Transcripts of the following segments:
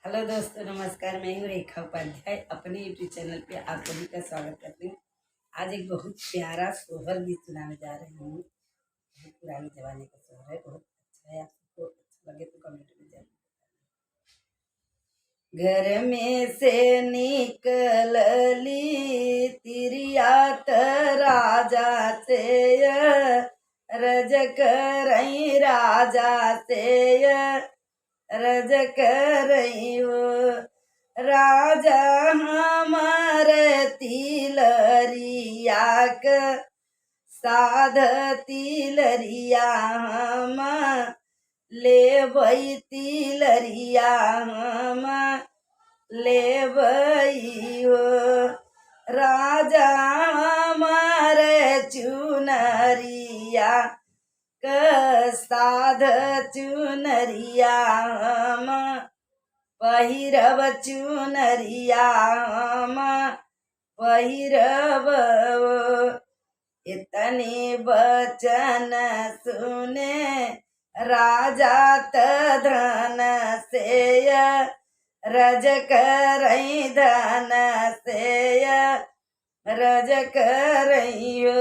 Hello दोस्तों, नमस्कार। मैं हूँ रेखा उपाध्याय। अपने यूट्यूब चैनल पे आप सभी का स्वागत करती हूँ। आज एक बहुत प्यारा सोहर गीत सुनाने जा रही हूँ। बहुत पुराने जमाने का सोहर है, बहुत अच्छा है। आपको अच्छा लगे तो कमेंट में जरूर। घर में से निकलली तिरिया राजा से रज करई राजा से रज करइयो राजा हमार तिलरिया क साध तिलरिया हम लेबै तिलरिया हम लेबै राजा हमार चुनरिया साध चुनरिया हम पहिरब चुनरिया हम पहिरब। इतने बचन सुने राजा धन से रज करई धन से रज करइयो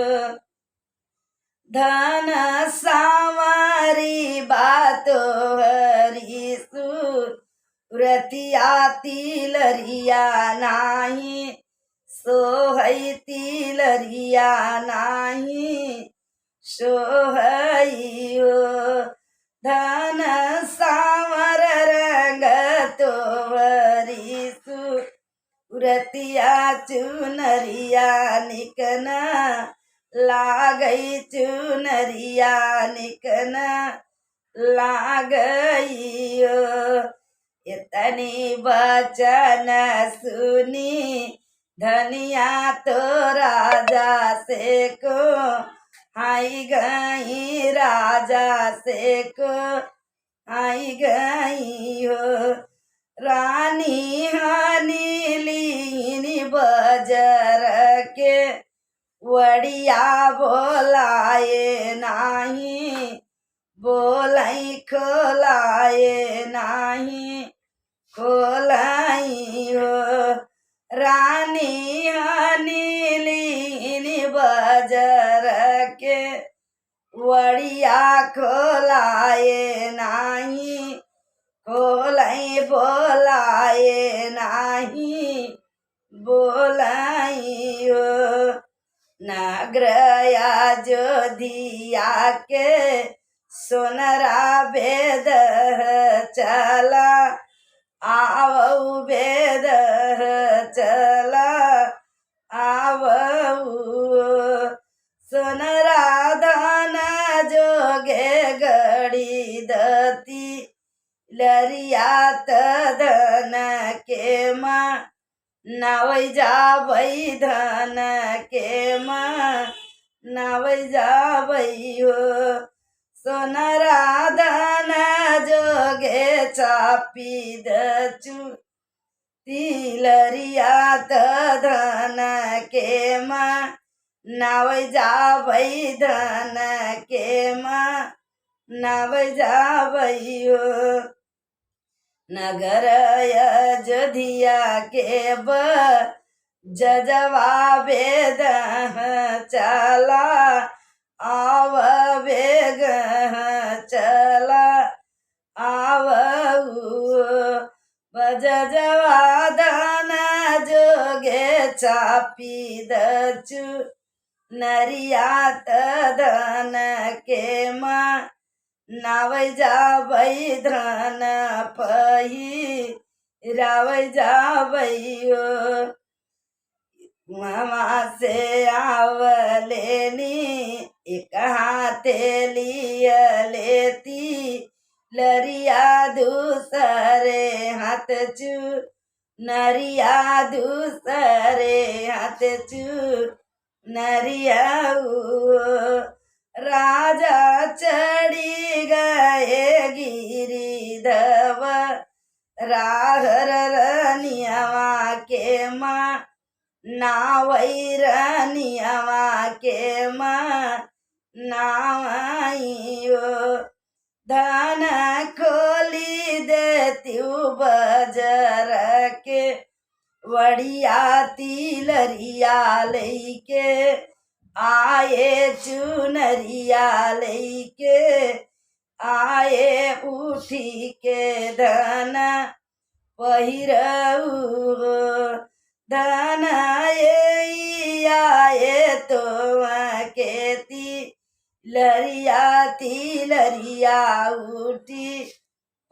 धन सावरी बातो हरी सुरतिया तिलरिया नाही सोहई तिलरिया नाही सोहइयो धन सावर रंग तोहरी सुरतिया चुनरिया निकन लागई चुनरिया निकन लागइयो। इतनी बचन सुनी धनिया तो राजा से को आई गई राजा से को आई गई हो रानी हनी लीनी बजर के वड़िया बोलाए नाही बोलाई खोलाए नाही खोलाई हो रानी हनी लीनी बजर के वड़िया खोलाए नाही खोलाई बोलाए नाही बोलाई हो नगरया जोधिया के सोनरा वेद चला आवऊ वेद चला आवऊ सोनरा धन जोगे गड़ी दती लरियात धन के माँ नावै जाबै धन के माँ नावै जाबै हो सोनरा धन जोगे चापी दचु तिलरियात धन के माँ नावै जाबै धन के माँ नावै जाबै हो नगर अयोध्या के जजवा वेद चला आव वेग चला आवऊ बजजवा धन जोगे चापी दचु नरियात धन के माँ नावै जाबै धन पहिरावै जाबै हो मामा से आवलेनी एक हाथे लिय लेती लरिया दूसरे हाथ चू नरिया दूसरे हाथ चू नरिया राजा चढ़ी गए गिरिधव राहर रनियवा के माँ नावै रनियवा के माँ नावइयो धन खोली देत्यू बजर के वड़िया तिलरिया लेके आए चुनरिया लेके आए उठी के धन पहिरऊ धन आए तो केती लरिया तिलरिया उठी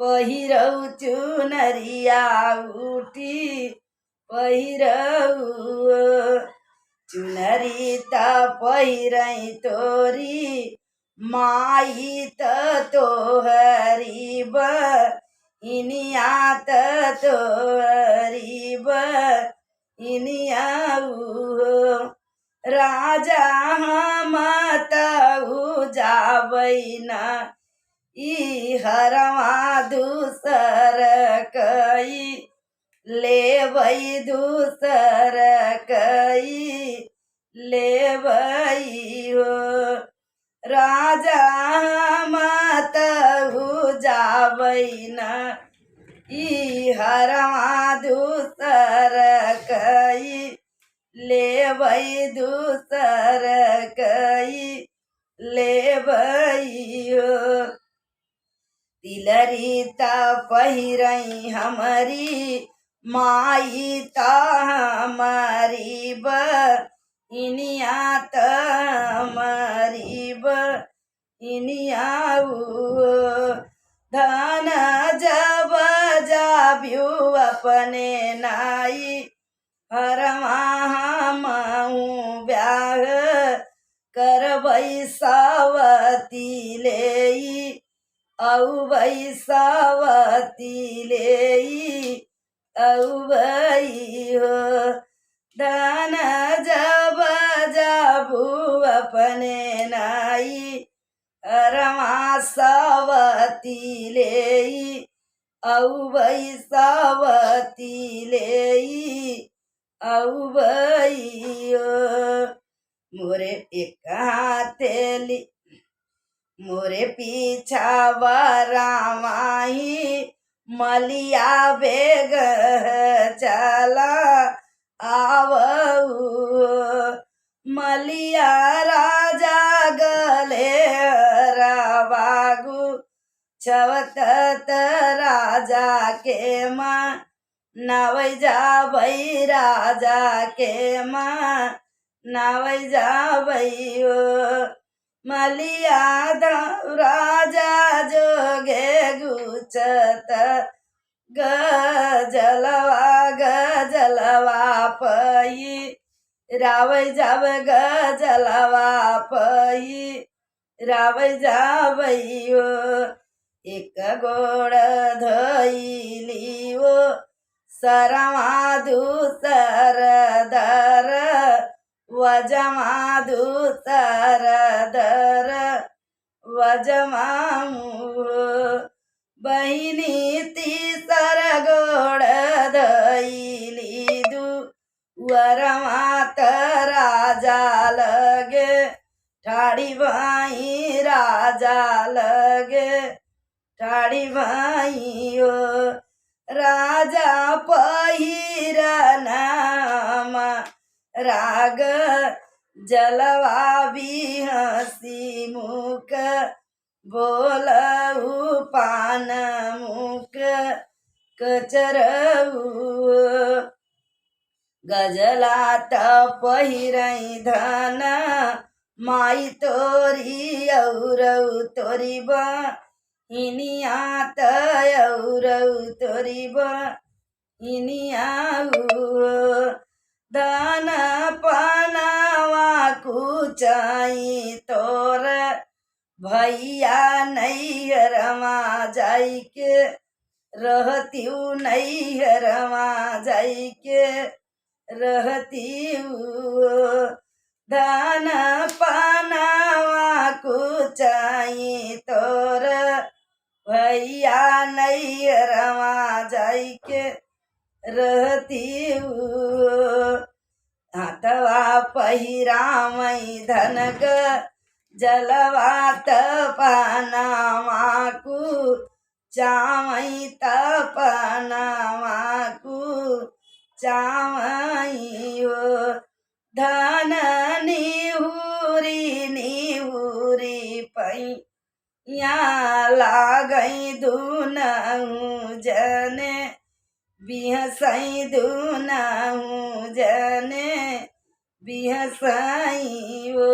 पहिरऊ चुनरिया उठी पहिरऊ चुनरी त पहिरई तोरी माई त तोहरी इनिया त तोहरी इनिया राजा हम तऊ जाबैन ई हरवा दूसर कई लेबै दूसर कई लेबै हो राजा हम तऊ जाबैन ई हरवा दूसर कई लेबै दूसर कई लेबै हो तिलरी त पहिरई हमारी माई त हमारी इनिया त हमारी इनिया धन जब जाब्यू अपने नाई हरवा हमहू ब्याह करबै सावती लेई औबै सावती लेई औबै हो धन जब जाबू अपने नाई हरवा सावती लेई औबै सावती लेई औबै हो मोरे एक हाथेली मोरे पीछा वरामाही मलिया बेग चला आवऊ मलिया राजा गले रवागु छवत राजा के माँ नवै जाबै राजा के माँ नवै जाबै मलिया राजा जोगे गुचत गजलवा पई रावै जाब गजलवा पई रावै जाबै एक गोड़ धइली सरवा दूसर दर वजमा दूसर दर वजमा बहिनी तीसर गोड़ धइली वरमा त राजा लगे ठाड़ी भाई राजा लगे ठाड़ी भाई राजा पहिरन राग जलवा भी हसी मुख बोलऊ पान मुख कचरऊ गजला त पहिरई धन माई तोरी औरऊ तोरी इनिया त औरऊ तोरी इनिया धन पनावा कुचाई तोर भैया नैहरमा जाई के रहतीऊ नैहरमा जाई के रहतीऊ धन पनावा कुचाई तोर भैया नैहरमा जाई के रहतीऊ हाथवा पहिरामई धनक जलवा तपनामाकु चावई तपनामाकु चावई ओ धन निहुरी पई या लागई दुनहु जने बिहसई दुनहु जने बिहसई ओ